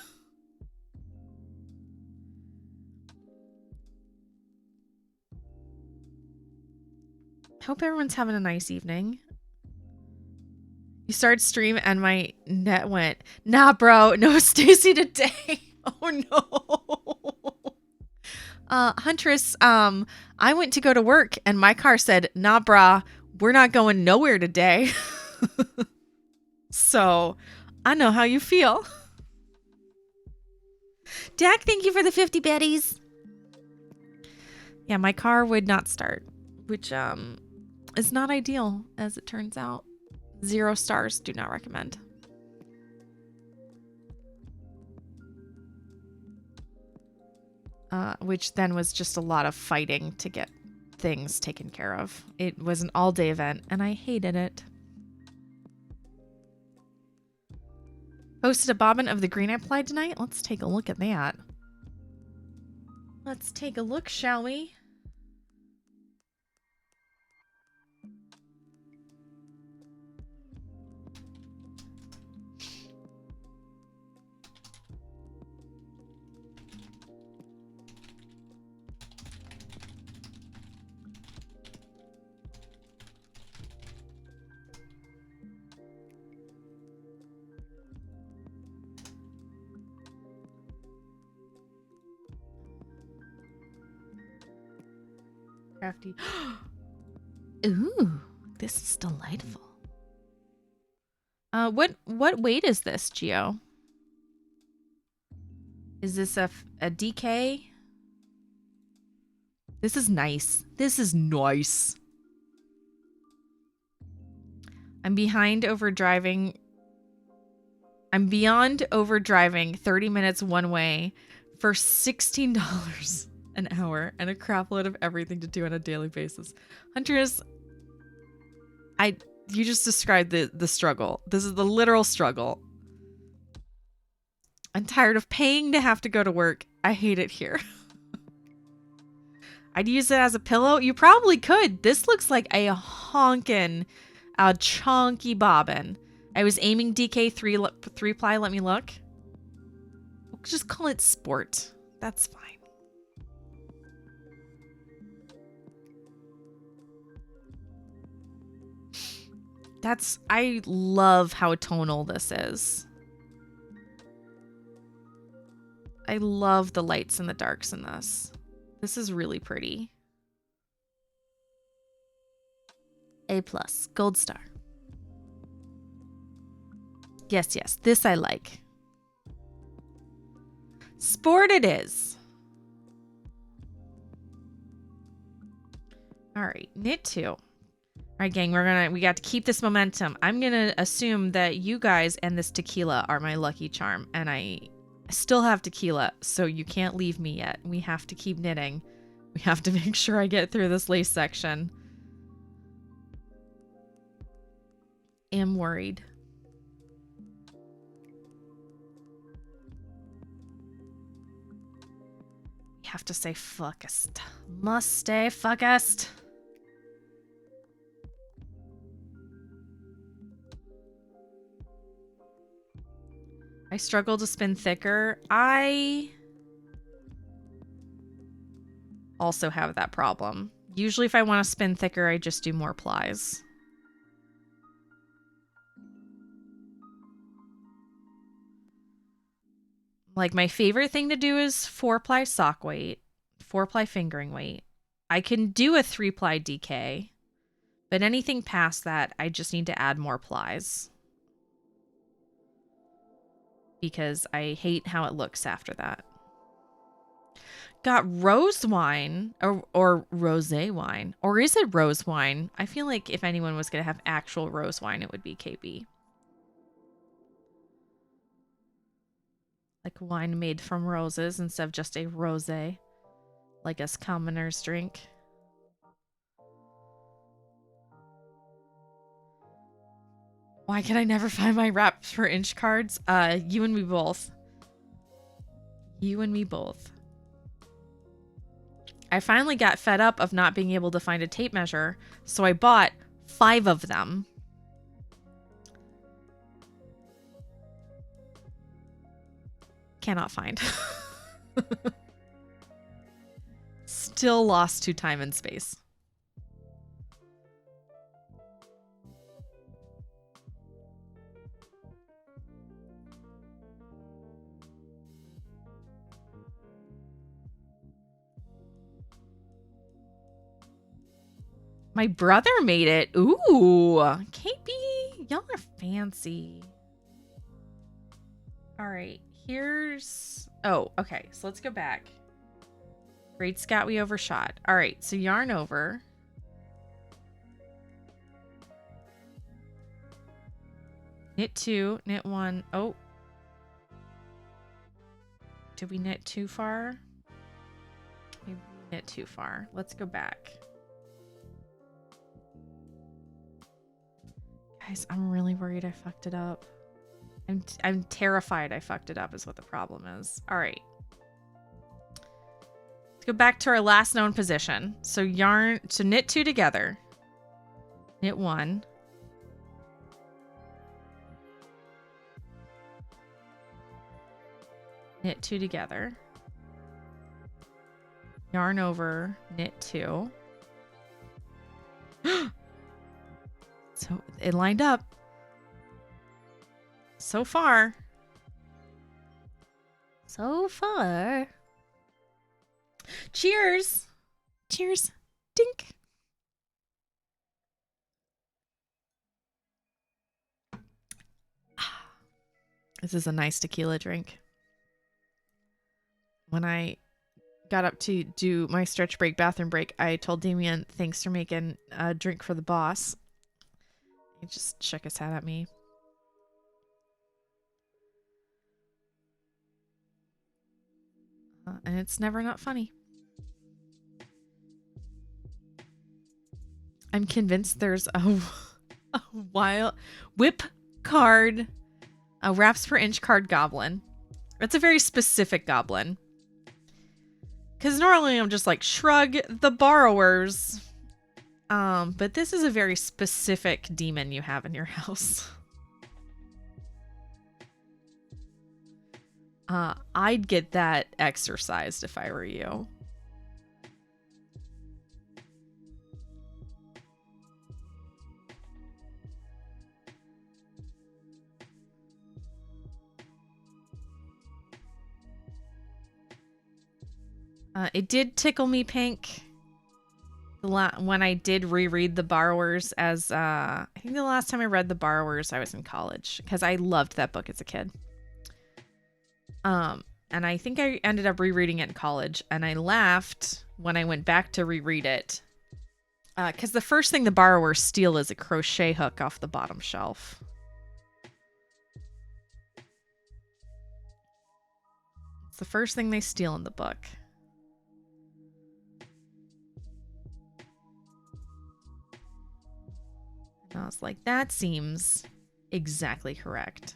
Hope everyone's having a nice evening. You started stream and my net went, nah, bro, no Stacy today. Oh, no. Huntress, I went to go to work and my car said, nah, brah, we're not going nowhere today. So I know how you feel. Dak, thank you for the 50 betties. Yeah, my car would not start, which is not ideal, as it turns out. 0 stars, do not recommend. Which then was just a lot of fighting to get things taken care of. It was an all-day event, and I hated it. Posted a bobbin of the green I applied tonight. Let's take a look at that. Let's take a look, shall we? Crafty. Ooh, this is delightful. What weight is this, Geo? Is this a DK? This is nice. This is nice. I'm beyond overdriving 30 minutes one way for $16 an hour and a crap load of everything to do on a daily basis. Hunters, you just described the struggle. This is the literal struggle. I'm tired of paying to have to go to work. I hate it here. I'd use it as a pillow. You probably could. This looks like a chunky bobbin. I was aiming DK 3 ply. Let me look. We'll just call it sport. That's fine. I love how tonal this is. I love the lights and the darks in this. This is really pretty. A+, gold star. Yes, yes, this I like. Sport it is. All right, knit 2. All right, gang, we got to keep this momentum. I'm going to assume that you guys and this tequila are my lucky charm, and I still have tequila, so you can't leave me yet. We have to keep knitting. We have to make sure I get through this lace section. am worried. You have to say focused. Must stay focused. I struggle to spin thicker. I also have that problem. Usually if I want to spin thicker, I just do more plies. Like, my favorite thing to do is 4-ply sock weight, 4-ply fingering weight. I can do a 3-ply DK, but anything past that, I just need to add more plies. Because I hate how it looks after that. Got rose wine, or rosé wine. Or is it rose wine? I feel like if anyone was going to have actual rose wine, it would be KB. Like wine made from roses instead of just a rosé, like us commoners drink. Why can I never find my wraps per inch cards? You and me both. You and me both. I finally got fed up of not being able to find a tape measure, so I bought 5 of them. Cannot find. Still lost to time and space. My brother made it. Ooh, KB, y'all are fancy. All right, here's... Oh, okay, so let's go back. Great Scott, we overshot. All right, so yarn over. Knit 2, knit 1. Oh. Did we knit too far? Maybe we knit too far. Let's go back. Guys, I'm really worried I fucked it up. I'm terrified I fucked it up is what the problem is. All right. Let's go back to our last known position. So knit 2 together. Knit 1. Knit 2 together. Yarn over, knit 2. So it lined up. So far. So far. Cheers. Cheers. Dink. This is a nice tequila drink. When I got up to do my stretch break, bathroom break, I told Damien, thanks for making a drink for the boss. He just shook his head at me. And it's never not funny. I'm convinced there's a wild whip card, a wraps per inch card goblin. That's a very specific goblin. Because normally I'm just like, shrug the borrowers. But this is a very specific demon you have in your house. I'd get that exercised if I were you. It did tickle me pink when I did reread The Borrowers as, I think the last time I read The Borrowers, I was in college because I loved that book as a kid. And I think I ended up rereading it in college, and I laughed when I went back to reread it. Because the first thing the borrowers steal is a crochet hook off the bottom shelf. It's the first thing they steal in the book. And I was like, that seems exactly correct.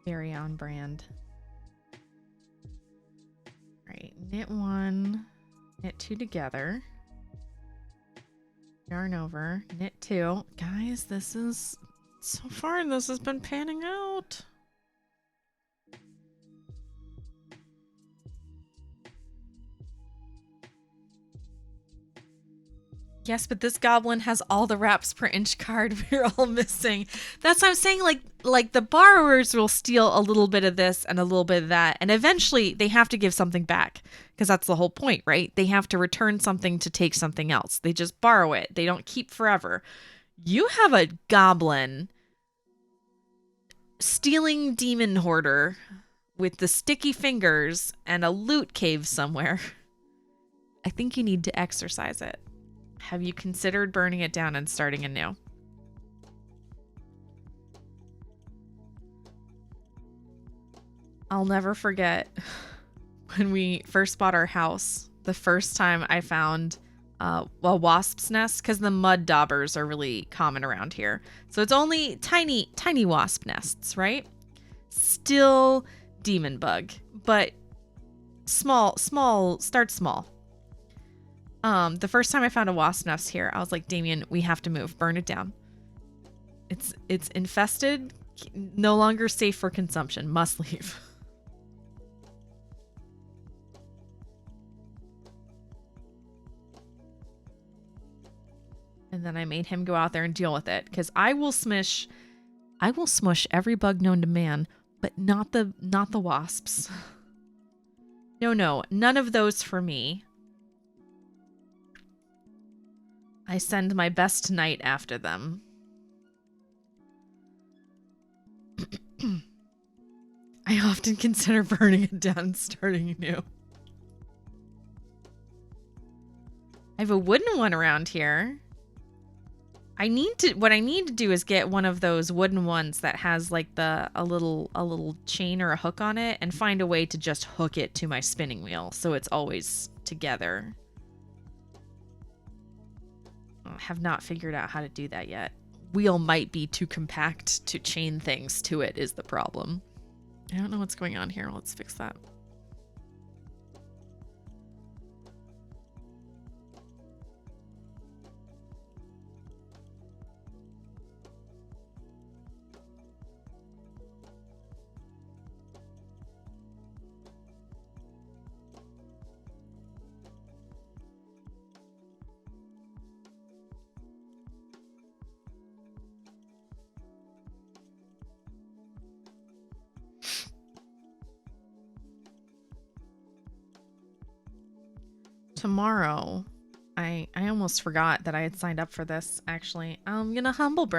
Very on brand. All right, knit 1, knit 2 together. Yarn over, knit 2. Guys, this is... So far, this has been panning out. Yes, but this goblin has all the wraps per inch card we're all missing. That's what I'm saying. Like the borrowers will steal a little bit of this and a little bit of that, and eventually they have to give something back because that's the whole point, right? They have to return something to take something else. They just borrow it. They don't keep forever. You have a goblin stealing demon hoarder with the sticky fingers and a loot cave somewhere. I think you need to exercise it. Have you considered burning it down and starting anew? I'll never forget when we first bought our house, the first time I found a wasp's nest, because the mud daubers are really common around here. So it's only tiny, tiny wasp nests, right? Still demon bug, but small, start small. The first time I found a wasp nest here, I was like, Damien, we have to move, burn it down. It's infested, no longer safe for consumption, must leave. And then I made him go out there and deal with it, because I will smush every bug known to man, but not the wasps. No, none of those for me. I send my best knight after them. I often consider burning it down and starting anew. I have a wooden one around here. What I need to do is get one of those wooden ones that has like a little chain or a hook on it, and find a way to just hook it to my spinning wheel so it's always together. I have not figured out how to do that yet. Wheel might be too compact to chain things to it is the problem. I don't know what's going on here. Let's fix that. Tomorrow, I almost forgot that I had signed up for this, actually. I'm gonna humble